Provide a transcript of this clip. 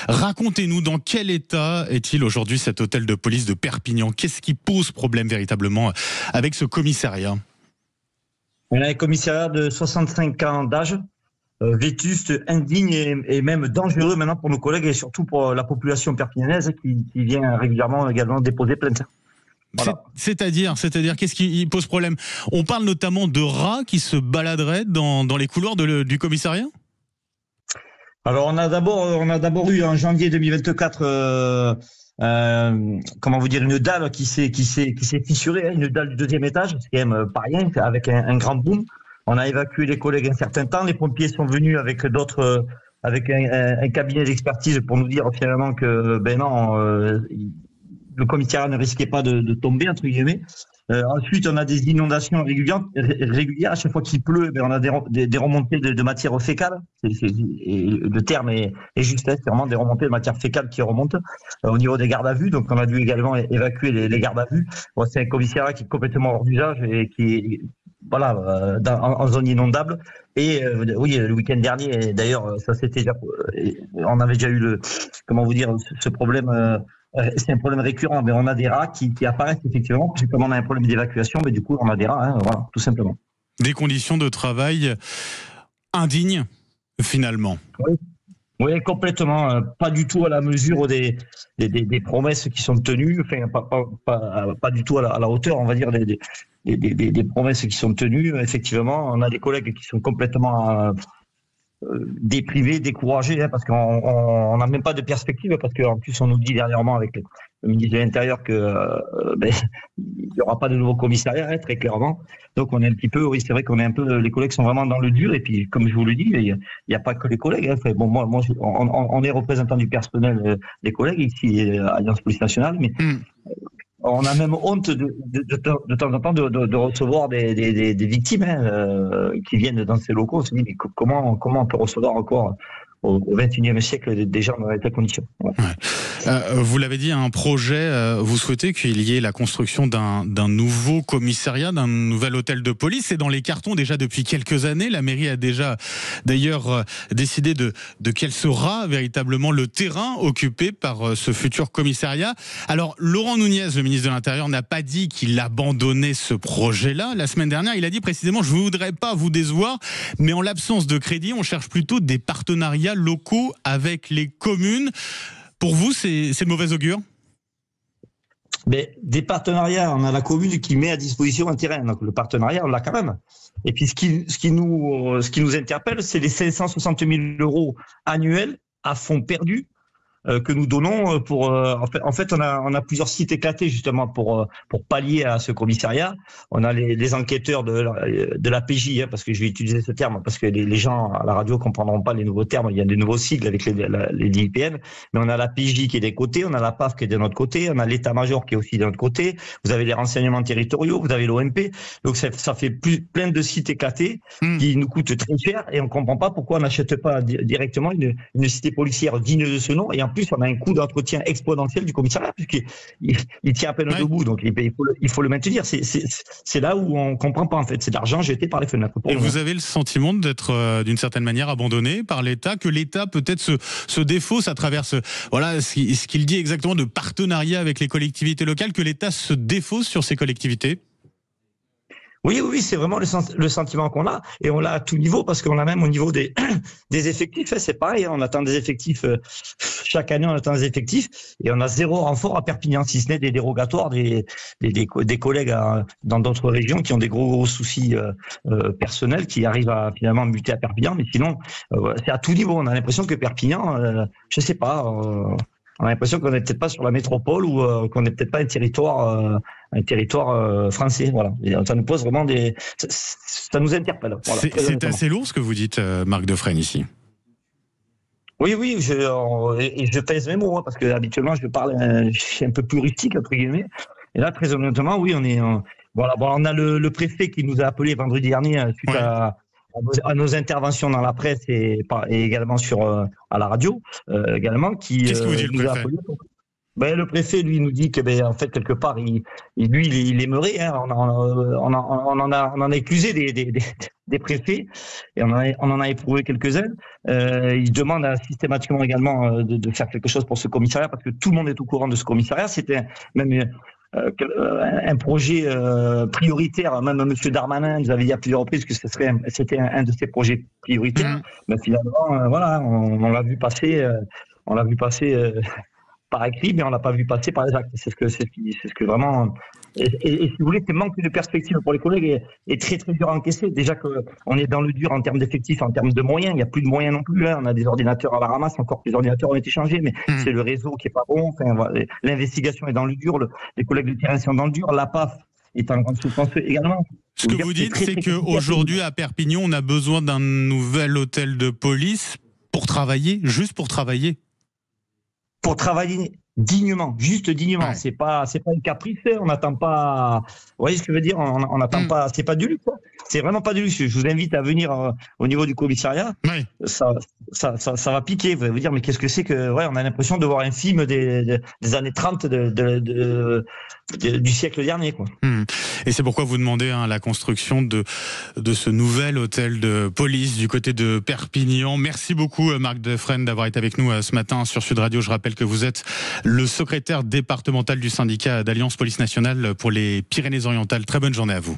Racontez-nous dans quel état est-il aujourd'hui cet hôtel de police de Perpignan? Qu'est-ce qui pose problème véritablement avec ce commissariat? On a un commissariat de 65 ans d'âge, vétuste, indigne et même dangereux maintenant pour nos collègues et surtout pour la population perpignanaise qui vient régulièrement également déposer plainte. Voilà. C'est-à-dire, qu'est-ce qui pose problème? On parle notamment de rats qui se baladeraient dans les couloirs du commissariat? Alors on a d'abord eu en janvier 2024 comment vous dire, une dalle qui s'est fissurée, une dalle du deuxième étage, c'est quand même pas rien, avec un grand boom. On a évacué les collègues un certain temps, les pompiers sont venus avec d'autres, avec un cabinet d'expertise pour nous dire finalement que le commissariat ne risquait pas de tomber, entre guillemets. Ensuite, on a des inondations régulières. À chaque fois qu'il pleut, on a des remontées de matière fécale. Le terme est juste, c'est vraiment des remontées de matière fécale qui remontent au niveau des gardes à vue. Donc, on a dû également évacuer les gardes à vue. Bon, c'est un commissariat qui est complètement hors d'usage et qui est en zone inondable. Et oui, le week-end dernier, d'ailleurs, ça c'était déjà, on avait déjà eu ce problème. C'est un problème récurrent, mais on a des rats qui apparaissent effectivement. Puis comme on a un problème d'évacuation, mais du coup on a des rats, voilà, tout simplement. Des conditions de travail indignes, finalement. Oui, complètement. Pas du tout à la mesure des promesses qui sont tenues. Enfin, pas du tout à la hauteur, on va dire, des promesses qui sont tenues. Effectivement, on a des collègues qui sont complètement déprivés, découragés, parce qu'on n'a même pas de perspective, parce qu'en plus on nous dit dernièrement avec le ministre de l'Intérieur que il n'y aura pas de nouveau commissariat, très clairement. Donc on est un petit peu, oui, c'est vrai qu'on est un peu, les collègues sont vraiment dans le dur, et puis comme je vous le dis, il n'y a pas que les collègues. Enfin, bon, moi on est représentant du personnel des collègues ici à Alliance Police Nationale, mais on a même honte de temps en temps de recevoir des victimes qui viennent dans ces locaux. On se dit, mais comment on peut recevoir encore au XXIe siècle des gens dans telles conditions? Voilà. Ouais. Vous l'avez dit, un projet, vous souhaitez qu'il y ait la construction d'un nouveau commissariat, d'un nouvel hôtel de police. C'est dans les cartons déjà depuis quelques années. La mairie a déjà d'ailleurs décidé de quel sera véritablement le terrain occupé par ce futur commissariat. Alors Laurent Nunez, le ministre de l'Intérieur, n'a pas dit qu'il abandonnait ce projet-là. La semaine dernière, il a dit précisément: je ne voudrais pas vous décevoir, mais en l'absence de crédit, on cherche plutôt des partenariats locaux avec les communes. Pour vous, c'est de mauvais augure? Mais des partenariats, on a la commune qui met à disposition un terrain. Donc le partenariat, on l'a quand même. Et puis ce qui nous interpelle, c'est les 560 000 € annuels à fonds perdus que nous donnons pour. En fait, on a plusieurs sites éclatés justement pour pallier à ce commissariat. On a les enquêteurs de la PJ, parce que je vais utiliser ce terme, parce que les gens à la radio comprendront pas les nouveaux termes. Il y a des nouveaux sigles avec les DIPN, mais on a la PJ qui est d'un côté, on a la PAF qui est de notre côté, on a l'état-major qui est aussi de notre côté. Vous avez les renseignements territoriaux, vous avez l'OMP. Donc ça fait plein de sites éclatés qui nous coûtent très cher, et on comprend pas pourquoi on n'achète pas directement une cité policière digne de ce nom. Et en plus, on a un coût d'entretien exponentiel du commissariat, puisqu'il tient à peine debout, donc il faut le maintenir. C'est là où on comprend pas, en fait. C'est de l'argent jeté par les fenêtres. Et vous avez le sentiment d'être d'une certaine manière abandonné par l'État, que l'État peut-être se défausse à travers ce qu'il dit exactement de partenariat avec les collectivités locales, que l'État se défausse sur ces collectivités? Oui, c'est vraiment le sentiment qu'on a, et on l'a à tout niveau, parce qu'on l'a même au niveau des effectifs. C'est pareil, on attend des effectifs chaque année, on attend des effectifs, et on a 0 renfort à Perpignan, si ce n'est des dérogatoires des collègues dans d'autres régions qui ont des gros soucis personnels, qui arrivent à finalement muter à Perpignan. Mais sinon, c'est à tout niveau. On a l'impression que Perpignan, je sais pas. On a l'impression qu'on n'est peut-être pas sur la métropole, ou qu'on n'est peut-être pas un territoire français. Voilà. Et ça nous pose vraiment ça nous interpelle. Voilà, c'est assez lourd ce que vous dites, Marc Defrenne, ici. Oui, je pèse mes mots, parce que habituellement je suis un peu plus rustique, entre guillemets. Et là, très honnêtement, oui, on a le préfet qui nous a appelé vendredi dernier suite à nos interventions dans la presse et également à la radio, également, qui Qu'est-ce que vous dit le préfet? Ben, le préfet, lui, nous dit que, ben, en fait, quelque part, il aimerait. Hein, on en a éclusé des préfets et on en a éprouvé quelques-uns. Il demande systématiquement également de faire quelque chose pour ce commissariat parce que tout le monde est au courant de ce commissariat. C'était même un projet prioritaire. Même M. Darmanin nous avait dit à plusieurs reprises que c'était un de ses projets prioritaires. Mais finalement, voilà, on l'a vu passer. On l'a vu passer par écrit, mais on l'a pas vu passer par les actes. C'est ce que vraiment. Et si vous voulez, ce manque de perspective pour les collègues est très très dur à encaisser. Déjà qu'on est dans le dur en termes d'effectifs, en termes de moyens. Il n'y a plus de moyens non plus. Hein. On a des ordinateurs à la ramasse, encore que les ordinateurs ont été changés, mais c'est le réseau qui est pas bon. Enfin, voilà. L'investigation est dans le dur. Les collègues de terrain sont dans le dur. La PAF est en grande souffrance également. Ce que vous dites, c'est qu'aujourd'hui à Perpignan, on a besoin d'un nouvel hôtel de police pour travailler, juste pour travailler. Pour travailler dignement, juste dignement. Ouais. C'est pas une caprice. On n'attend pas. Vous voyez ce que je veux dire? On n'attend pas. C'est pas du luxe. C'est vraiment pas du luxe. Je vous invite à venir au niveau du commissariat. Ouais. Ça va piquer. Vous allez vous dire, mais qu'est-ce que c'est que? Ouais, on a l'impression de voir un film des années 30 du siècle dernier, quoi. Et c'est pourquoi vous demandez la construction de ce nouvel hôtel de police du côté de Perpignan. Merci beaucoup, Marc Defrenne, d'avoir été avec nous ce matin sur Sud Radio. Je rappelle que vous êtes le secrétaire départemental du syndicat d'Alliance Police Nationale pour les Pyrénées-Orientales. Très bonne journée à vous.